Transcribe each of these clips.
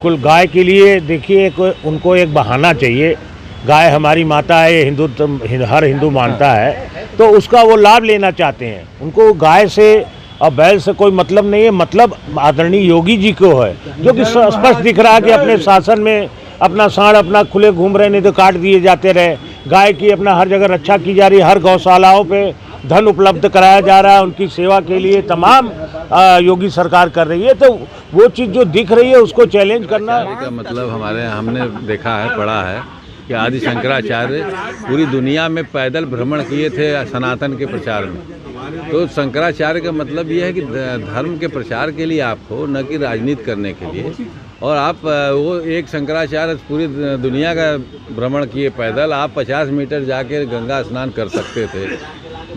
बिल्कुल। गाय के लिए देखिए उनको एक बहाना चाहिए। गाय हमारी माता है, ये हर हिंदू मानता है, तो उसका वो लाभ लेना चाहते हैं। उनको गाय से और बैल से कोई मतलब नहीं है, मतलब आदरणीय योगी जी को है, जो कि स्पष्ट दिख रहा है कि अपने शासन में अपना सांड अपना खुले घूम रहे, नहीं तो काट दिए जाते रहे। गाय की अपना हर जगह रक्षा की जा रही है, हर गौशालाओं पे धन उपलब्ध कराया जा रहा है, उनकी सेवा के लिए तमाम योगी सरकार कर रही है। तो वो चीज़ जो दिख रही है उसको चैलेंज करना का मतलब हमने देखा है, पढ़ा है कि आदि शंकराचार्य पूरी दुनिया में पैदल भ्रमण किए थे सनातन के प्रचार में। तो शंकराचार्य का मतलब ये है कि धर्म के प्रचार के लिए आप हो, न कि राजनीति करने के लिए। और आप वो एक शंकराचार्य पूरी दुनिया का भ्रमण किए पैदल। आप 50 मीटर जाके गंगा स्नान कर सकते थे,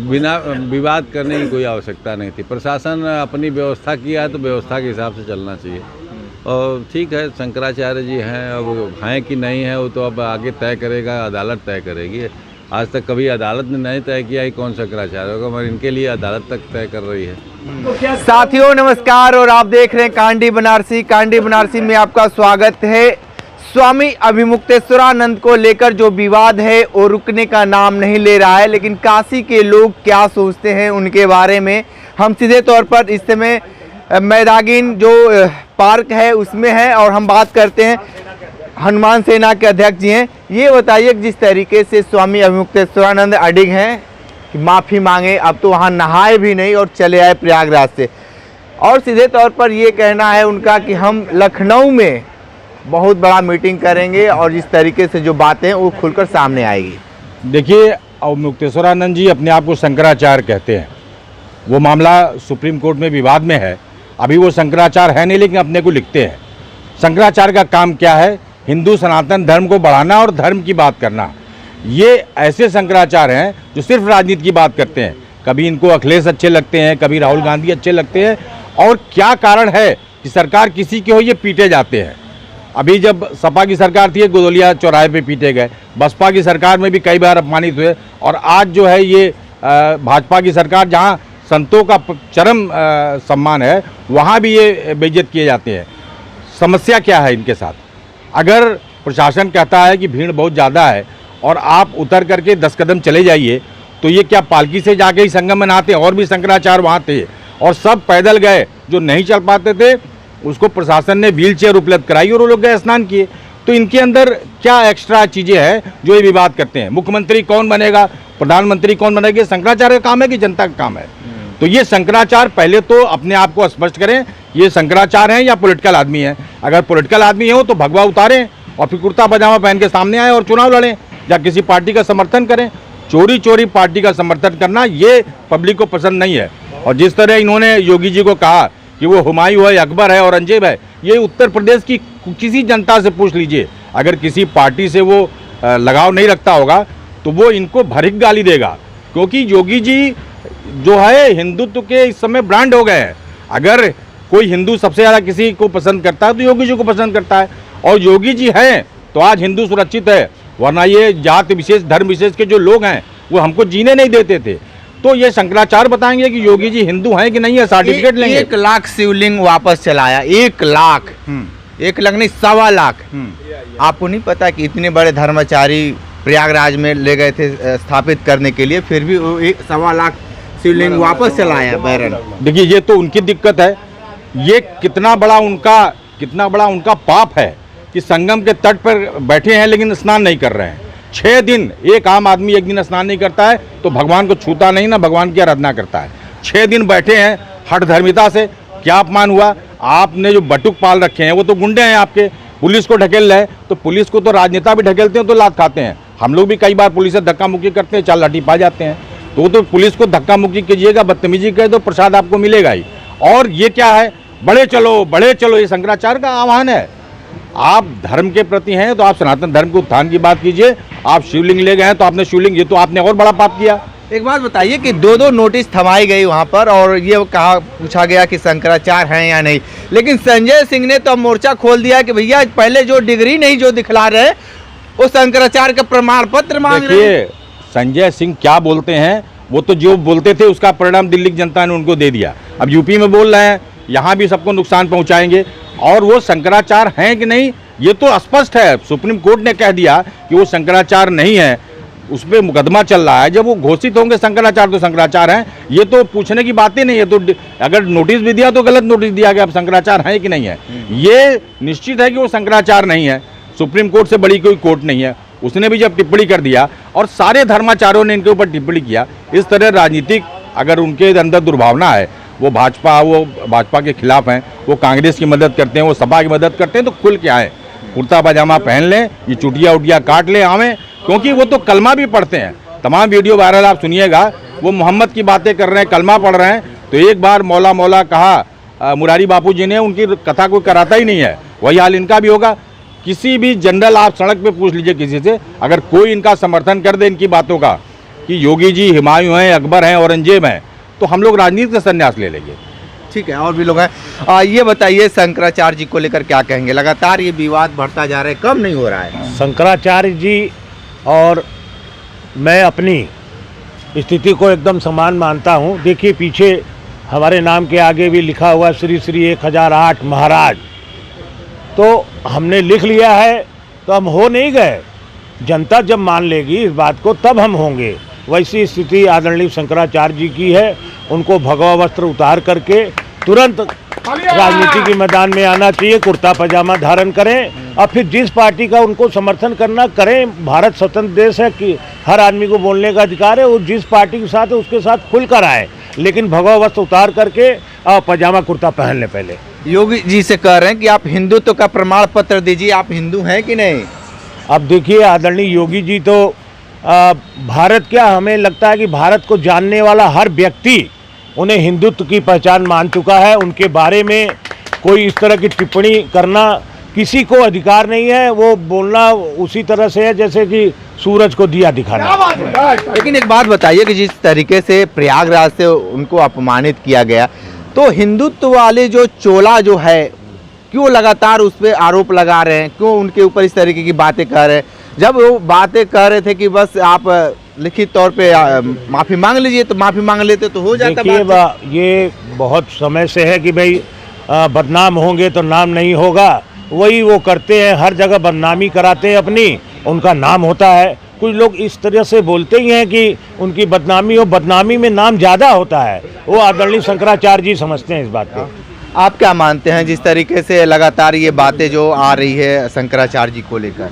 बिना विवाद करने की कोई आवश्यकता नहीं थी। प्रशासन अपनी व्यवस्था किया है तो व्यवस्था के हिसाब से चलना चाहिए। और ठीक है, शंकराचार्य जी हैं, अब हैं कि नहीं है वो तो अब आगे तय करेगा, अदालत तय करेगी। आज तक कभी अदालत ने नहीं तय किया कि कौन शंकराचार्य होगा, मगर इनके लिए अदालत तक तय कर रही है। साथियों नमस्कार, और आप देख रहे हैं कांडी बनारसी। कांडी बनारसी में आपका स्वागत है। स्वामी अभिमुक्तेश्वरानंद को लेकर जो विवाद है वो रुकने का नाम नहीं ले रहा है, लेकिन काशी के लोग क्या सोचते हैं उनके बारे में हम सीधे तौर पर इस समय मैदागिन जो पार्क है उसमें है, और हम बात करते हैं हनुमान सेना के अध्यक्ष जी हैं। ये बताइए कि जिस तरीके से स्वामी अभिमुक्तेश्वरानंद अडिग हैं कि माफ़ी मांगे, अब तो वहाँ नहाए भी नहीं और चले आए प्रयागराज से, और सीधे तौर पर ये कहना है उनका कि हम लखनऊ में बहुत बड़ा मीटिंग करेंगे और जिस तरीके से जो बातें हैं वो खुलकर सामने आएगी। देखिए, अभिमुक्तेश्वरानंद जी अपने आप को शंकराचार्य कहते हैं। वो मामला सुप्रीम कोर्ट में विवाद में है। अभी वो शंकराचार्य है नहीं, लेकिन अपने को लिखते हैं। शंकराचार्य का काम क्या है? हिंदू सनातन धर्म को बढ़ाना और धर्म की बात करना। ये ऐसे शंकराचार्य हैं जो सिर्फ राजनीति की बात करते हैं। कभी इनको अखिलेश अच्छे लगते हैं, कभी राहुल गांधी अच्छे लगते हैं। और क्या कारण है कि सरकार किसी की हो ये पीटे जाते हैं। अभी जब सपा की सरकार थी गोदलिया चौराहे पे पीटे गए, बसपा की सरकार में भी कई बार अपमानित हुए, और आज जो है ये भाजपा की सरकार जहां संतों का चरम सम्मान है वहां भी ये बेइज्जत किए जाते हैं। समस्या क्या है इनके साथ? अगर प्रशासन कहता है कि भीड़ बहुत ज़्यादा है और आप उतर करके 10 कदम चले जाइए, तो ये क्या पालकी से जाके ही संगम में नहाते? और भी शंकराचार्य वहाँ थे और सब पैदल गए। जो नहीं चल पाते थे उसको प्रशासन ने व्हील चेयर उपलब्ध कराई और वो लोग गए स्नान किए। तो इनके अंदर क्या एक्स्ट्रा चीज़ें हैं जो ये विवाद करते हैं? मुख्यमंत्री कौन बनेगा, प्रधानमंत्री कौन बनेगा, शंकराचार्य का काम है कि जनता का काम है? तो ये शंकराचार्य पहले तो अपने आप को स्पष्ट करें, ये शंकराचार्य हैं या पॉलिटिकल आदमी हैं। अगर पॉलिटिकल आदमी हो तो भगवा उतारें और फिर कुर्ता पजामा पहन के सामने आए और चुनाव लड़ें, या किसी पार्टी का समर्थन करें। चोरी चोरी पार्टी का समर्थन करना ये पब्लिक को पसंद नहीं है। और जिस तरह इन्होंने योगी जी को कहा कि वो हुमायूं है, अकबर है, औरंगजेब है, ये उत्तर प्रदेश की किसी जनता से पूछ लीजिए। अगर किसी पार्टी से वो लगाव नहीं रखता होगा तो वो इनको भरीक गाली देगा, क्योंकि योगी जी जो है हिंदुत्व के इस समय ब्रांड हो गए हैं। अगर कोई हिंदू सबसे ज़्यादा किसी को पसंद करता है तो योगी जी को पसंद करता है, और योगी जी हैं तो आज हिंदू सुरक्षित है। वरना ये जाति विशेष धर्म विशेष के जो लोग हैं वो हमको जीने नहीं देते थे। तो ये शंकराचार्य बताएंगे कि योगी जी हिंदू हैं कि नहीं है, सर्टिफिकेट लेंगे। 1 लाख शिवलिंग वापस चलाया, 1 लाख, 1 लाख नहीं 1.25 लाख। आपको नहीं पता कि इतने बड़े धर्माचारी प्रयागराज में ले गए थे स्थापित करने के लिए, फिर भी 1.25 लाख शिवलिंग वापस चलाया बैरन। देखिए, ये तो उनकी दिक्कत है। ये कितना बड़ा उनका पाप है कि संगम के तट पर बैठे हैं लेकिन स्नान नहीं कर रहे हैं। 6 दिन एक आम आदमी एक दिन स्नान नहीं करता है तो भगवान को छूता नहीं, ना भगवान की आराधना करता है। 6 दिन बैठे हैं हठ धर्मिता से। क्या अपमान हुआ? आपने जो बटुक पाल रखे हैं वो तो गुंडे हैं आपके, पुलिस को ढकेल रहे हैं। तो पुलिस को तो राजनेता भी ढकेलते हैं तो लात खाते हैं। हम लोग भी कई बार पुलिस से धक्का मुक्की करते हैं, 4 लाठी पा जाते हैं। तो पुलिस को धक्का मुक्की कीजिएगा, बदतमीजी करे तो प्रसाद आपको मिलेगा ही। और ये क्या है? बड़े चलो, ये शंकराचार्य का आह्वान है। आप धर्म के प्रति हैं तो आप सनातन धर्म के उत्थान की बात कीजिए। आप शिवलिंग ले गए हैं तो आपने शिवलिंग, ये तो आपने और बड़ा पाप किया। एक बात बताइए कि 2 नोटिस थमाई गई वहाँ पर, और ये पूछा गया कि शंकराचार्य हैं या नहीं, लेकिन संजय सिंह ने तो मोर्चा खोल दिया कि भैया पहले जो डिग्री नहीं जो दिखला रहे वो शंकराचार्य का प्रमाण पत्र मांग रहे हैं। संजय सिंह क्या बोलते हैं, वो तो जो बोलते थे उसका परिणाम दिल्ली की जनता ने उनको दे दिया। अब यूपी में बोल रहे हैं, यहाँ भी सबको नुकसान पहुँचाएंगे। और वो शंकराचार्य हैं कि नहीं ये तो स्पष्ट है। सुप्रीम कोर्ट ने कह दिया कि वो शंकराचार्य नहीं है, उस पर मुकदमा चल रहा है। जब वो घोषित होंगे शंकराचार्य तो शंकराचार्य हैं, ये तो पूछने की बात ही नहीं है। तो अगर नोटिस भी दिया तो गलत नोटिस दिया गया, अब शंकराचार्य हैं कि नहीं है ये निश्चित है कि वो शंकराचार्य नहीं है। सुप्रीम कोर्ट से बड़ी कोई कोर्ट नहीं है। उसने भी जब टिप्पणी कर दिया और सारे धर्माचार्यों ने इनके ऊपर टिप्पणी किया, इस तरह राजनीतिक अगर उनके अंदर दुर्भावना है, वो भाजपा के खिलाफ हैं, वो कांग्रेस की मदद करते हैं, वो सपा की मदद करते हैं, तो खुल के आए, कुर्ता पजामा पहन लें, ये चुटिया उटिया काट लें आवें, क्योंकि वो तो कलमा भी पढ़ते हैं। तमाम वीडियो वायरल आप सुनिएगा, वो मोहम्मद की बातें कर रहे हैं, कलमा पढ़ रहे हैं। तो एक बार मौला मौला कहा मुरारी बापू जी ने, उनकी कथा कोई कराता ही नहीं है। वही हाल इनका भी होगा। किसी भी जनरल आप सड़क पे पूछ लीजिए किसी से, अगर कोई इनका समर्थन कर दे इनकी बातों का कि योगी जी हुमायूं हैं, अकबर हैं, औरंगजेब हैं, तो हम लोग राजनीति का संन्यास ले लेंगे। ठीक है, और भी लोग हैं। ये बताइए शंकराचार्य जी को लेकर क्या कहेंगे? लगातार ये विवाद बढ़ता जा रहा है, कम नहीं हो रहा है। शंकराचार्य जी और मैं अपनी स्थिति को एकदम समान मानता हूँ। देखिए पीछे हमारे नाम के आगे भी लिखा हुआ श्री श्री 1008 महाराज, तो हमने लिख लिया है तो हम हो नहीं गए। जनता जब मान लेगी इस बात को तब हम होंगे। वैसी स्थिति आदरणीय शंकराचार्य जी की है। उनको भगवा वस्त्र उतार करके तुरंत राजनीति के मैदान में आना चाहिए, कुर्ता पजामा धारण करें और फिर जिस पार्टी का उनको समर्थन करना करें। भारत स्वतंत्र देश है कि हर आदमी को बोलने का अधिकार है, वो जिस पार्टी के साथ है उसके साथ खुलकर आए, लेकिन भगवा वस्त्र उतार करके और पजामा कुर्ता पहन ले। पहले योगी जी से कह रहे हैं कि आप हिंदुत्व का प्रमाण पत्र दीजिए, आप हिंदू हैं कि नहीं? अब देखिए आदरणीय योगी जी तो भारत क्या, हमें लगता है कि भारत को जानने वाला हर व्यक्ति उन्हें हिंदुत्व की पहचान मान चुका है। उनके बारे में कोई इस तरह की टिप्पणी करना किसी को अधिकार नहीं है। वो बोलना उसी तरह से है जैसे कि सूरज को दिया दिखाना। लेकिन एक बात बताइए कि जिस तरीके से प्रयागराज से उनको अपमानित किया गया, तो हिंदुत्व वाले जो चोला जो है, क्यों लगातार उस पर आरोप लगा रहे हैं? क्यों उनके ऊपर इस तरीके की बातें कर रहे हैं? जब वो बातें कह रहे थे कि बस आप लिखित तौर पे माफ़ी मांग लीजिए, तो माफ़ी मांग लेते तो हो जाता। देखिए ये बहुत समय से है कि भाई बदनाम होंगे तो नाम नहीं होगा, वही वो करते हैं, हर जगह बदनामी कराते हैं अपनी, उनका नाम होता है। कुछ लोग इस तरह से बोलते ही हैं कि उनकी बदनामी हो, बदनामी में नाम ज़्यादा होता है। वो आदरणीय शंकराचार्य जी समझते हैं इस बात को। आप क्या मानते हैं जिस तरीके से लगातार ये बातें जो आ रही है शंकराचार्य जी को लेकर?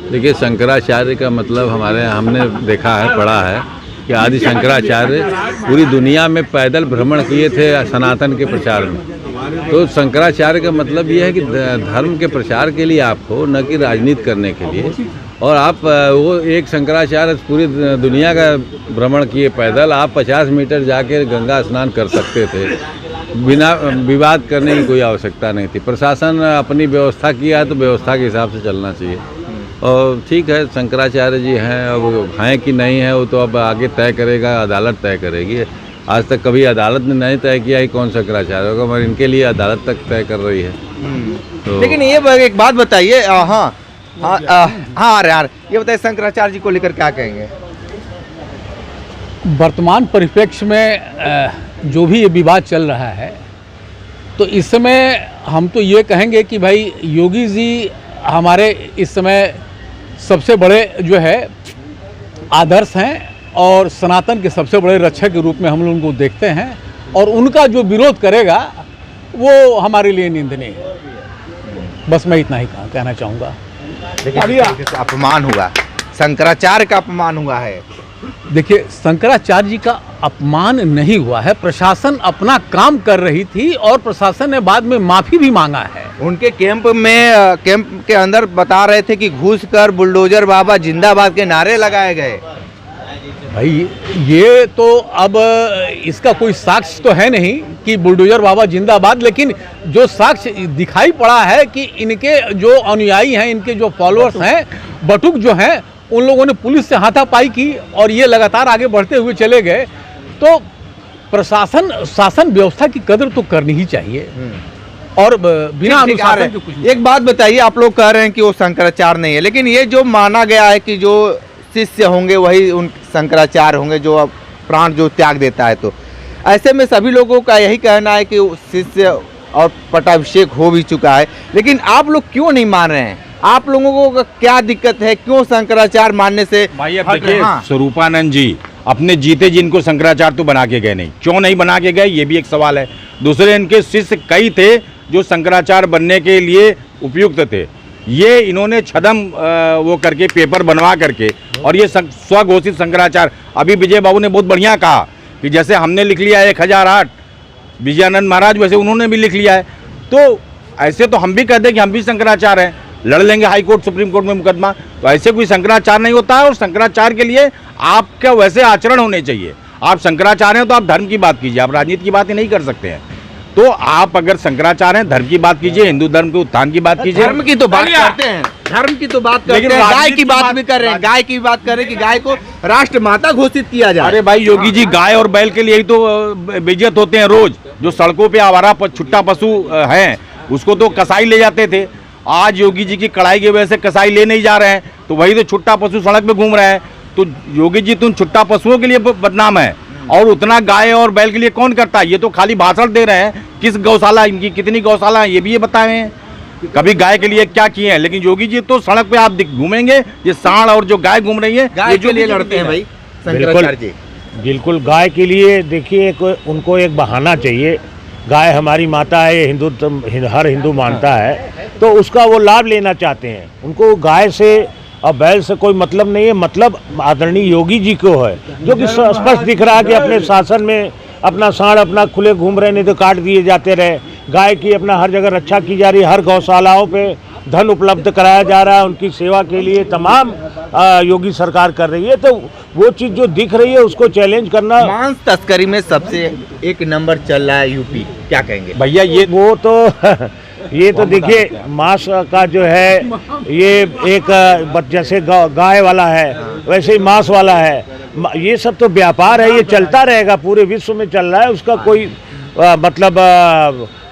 देखिए शंकराचार्य का मतलब हमने देखा है, पढ़ा है कि आदि शंकराचार्य पूरी दुनिया में पैदल भ्रमण किए थे सनातन के प्रचार में। तो शंकराचार्य का मतलब ये है कि धर्म के प्रचार के लिए आप हो, न कि राजनीति करने के लिए। और आप वो एक शंकराचार्य पूरी दुनिया का भ्रमण किए पैदल, आप 50 मीटर जाके गंगा स्नान कर सकते थे, बिना विवाद करने की कोई आवश्यकता नहीं थी। प्रशासन अपनी व्यवस्था किया है तो व्यवस्था के हिसाब से चलना चाहिए। और ठीक है शंकराचार्य जी हैं, अब हैं कि नहीं है वो तो अब आगे तय करेगा, अदालत तय करेगी। आज तक कभी अदालत ने नहीं तय किया कि कौन शंकराचार्य होगा, मगर इनके लिए अदालत तक तय कर रही है। तो लेकिन ये एक बात बताइए, हाँ यार ये बताइए शंकराचार्य जी को लेकर क्या कहेंगे? वर्तमान परिप्रेक्ष्य में जो भी ये विवाद चल रहा है, तो इस समय हम तो ये कहेंगे कि भाई योगी जी हमारे इस समय सबसे बड़े जो है आदर्श हैं और सनातन के सबसे बड़े रक्षक के रूप में हम लोग उनको देखते हैं, और उनका जो विरोध करेगा वो हमारे लिए निंदनीय है। बस मैं इतना ही कहना चाहूँगा। लेकिन अपमान हुआ, शंकराचार्य का अपमान हुआ है। देखिए शंकराचार्य जी का अपमान नहीं हुआ है, प्रशासन अपना काम कर रही थी और प्रशासन ने बाद में माफ़ी भी मांगा है। उनके कैंप के अंदर बता रहे थे कि घुस कर बुलडोजर बाबा जिंदाबाद के नारे लगाए गए। भाई ये तो अब इसका कोई साक्ष्य तो है नहीं कि बुलडोजर बाबा जिंदाबाद, लेकिन जो साक्ष्य दिखाई पड़ा है कि इनके जो अनुयायी हैं, इनके जो फॉलोअर्स हैं, बटुक जो हैं, उन लोगों ने पुलिस से हाथापाई की और ये लगातार आगे बढ़ते हुए चले गए। तो शासन व्यवस्था की कदर तो करनी ही चाहिए और बिना अनुशासन के कुछ नहीं। एक बात बताइए, आप लोग कह रहे हैं कि वो शंकराचार्य नहीं है, लेकिन ये जो माना गया है कि जो शिष्य होंगे वही उन शंकराचार्य होंगे जो प्राण जो त्याग देता है, तो ऐसे में सभी लोगों का यही कहना है कि शिष्य और पट्टाभिषेक हो भी चुका है, लेकिन आप लोग क्यों नहीं मान रहे हैं? आप लोगों को क्या दिक्कत है? क्यों शंकराचार्य मानने से भाई अब हट रहे देखिए, हैं? हाँ। स्वरूपानंद जी अपने जीते जिनको शंकराचार्य तो बना के गए नहीं, क्यों नहीं बना के गए ये भी एक सवाल है। दूसरे इनके शिष्य कई थे जो शंकराचार्य बनने के लिए उपयुक्त थे, ये इन्होंने छदम वो करके पेपर बनवा करके और ये स्वघोषित शंकराचार्य। अभी विजय बाबू ने बहुत बढ़िया कहा कि जैसे हमने लिख लिया 1008 विजयानंद महाराज, वैसे उन्होंने भी लिख लिया है। तो ऐसे तो हम भी कहते हैं कि हम भी शंकराचार्य हैं, लड़ लेंगे हाई कोर्ट सुप्रीम कोर्ट में मुकदमा। तो ऐसे कोई शंकराचार्य नहीं होता है, और शंकराचार्य के लिए आपका वैसे आचरण होने चाहिए। आप शंकराचार्य हैं तो आप धर्म की बात कीजिए, आप राजनीति की बात ही नहीं कर सकते हैं। तो आप अगर शंकराचार्य हैं, धर्म की बात कीजिए, हिंदू धर्म के उत्थान की बात कीजिए। धर्म की तो बात करते हैं, धर्म की तो बात करते लेकिन हैं, गाय राजनीति की बात भी कर रहे हैं, गाय की बात कर रहे हैं कि गाय को राष्ट्र माता घोषित किया जाए। अरे भाई योगी जी, गाय और बैल के लिए ही तो बेइज्जत होते हैं रोज। जो सड़कों पे आवारा छुट्टा पशु हैं उसको तो कसाई ले जाते थे। आज योगी जी की कड़ाई की वजह से कसाई ले नहीं जा रहे हैं, तो वही तो छुट्टा पशु सड़क पे घूम रहे हैं। तो योगी जी तुम छुट्टा पशुओं के लिए बदनाम है, और उतना गाय और बैल के लिए कौन करता है? ये तो खाली भाषण दे रहे हैं। किस गौशाला, इनकी कितनी गौशाला है ये भी ये बताए हैं, कभी गाय के लिए क्या किए हैं। लेकिन योगी जी तो सड़क पे आप घूमेंगे, ये सांड और जो गाय घूम रही है, गाय के लिए लड़ते हैं भाई शंकराचार्य जी। बिल्कुल गाय के लिए देखिए, उनको एक बहाना चाहिए। गाय हमारी माता है, ये हर हिंदू मानता है, तो उसका वो लाभ लेना चाहते हैं। उनको गाय से और बैल से कोई मतलब नहीं है, मतलब आदरणीय योगी जी को है, जो कि स्पष्ट दिख रहा है कि अपने शासन में अपना सांड अपना खुले घूम रहे, नहीं तो काट दिए जाते रहे। गाय की अपना हर जगह रक्षा की जा रही है, हर गौशालाओं पे धन उपलब्ध कराया जा रहा है, उनकी सेवा के लिए तमाम योगी सरकार कर रही है। तो वो चीज़ जो दिख रही है उसको चैलेंज करना। मांस तस्करी में सबसे एक नंबर चल रहा है यूपी, क्या कहेंगे भैया ये वो तो ये तो देखिए, मांस का जो है ये एक जैसे गाय वाला है वैसे ही मांस वाला है। ये सब तो व्यापार है, ये चलता रहेगा, पूरे विश्व में चल रहा है, उसका कोई मतलब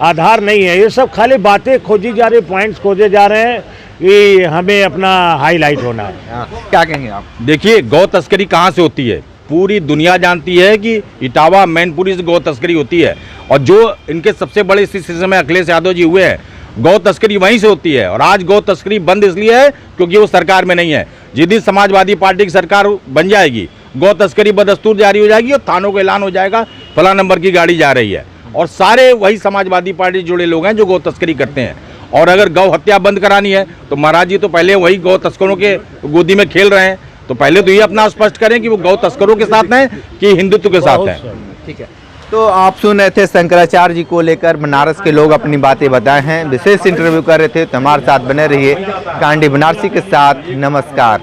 आधार नहीं है। ये सब खाली बातें खोजी जा रही, पॉइंट्स खोजे जा रहे हैं कि हमें अपना हाईलाइट होना है। क्या कहेंगे आप? देखिए, गौ तस्करी कहाँ से होती है? पूरी दुनिया जानती है कि इटावा मैनपुरी से गौ तस्करी होती है, और जो इनके सबसे बड़े इस समय अखिलेश यादव जी हुए हैं, गौ तस्करी वहीं से होती है। और आज गौ तस्करी बंद इसलिए है क्योंकि वो सरकार में नहीं है। जिस दिन समाजवादी पार्टी की सरकार बन जाएगी, गौ तस्करी बदस्तूर जारी हो जाएगी और थानों का ऐलान हो जाएगा फला नंबर की गाड़ी जा रही है, और सारे वही समाजवादी पार्टी से जुड़े लोग हैं जो गौ तस्करी करते हैं। और अगर गौ हत्या बंद करानी है तो महाराज जी तो पहले वही गौ तस्करों के गोदी में खेल रहे हैं, तो पहले तो ये अपना स्पष्ट करें कि वो गौ तस्करों के साथ हैं कि हिंदुत्व के साथ हैं। ठीक है, तो आप सुन रहे थे शंकराचार्य जी को लेकर बनारस के लोग अपनी बातें बताए हैं, विशेष इंटरव्यू कर रहे थे। तो हमारे साथ बने रहिए कांडी बनारसी के साथ। नमस्कार।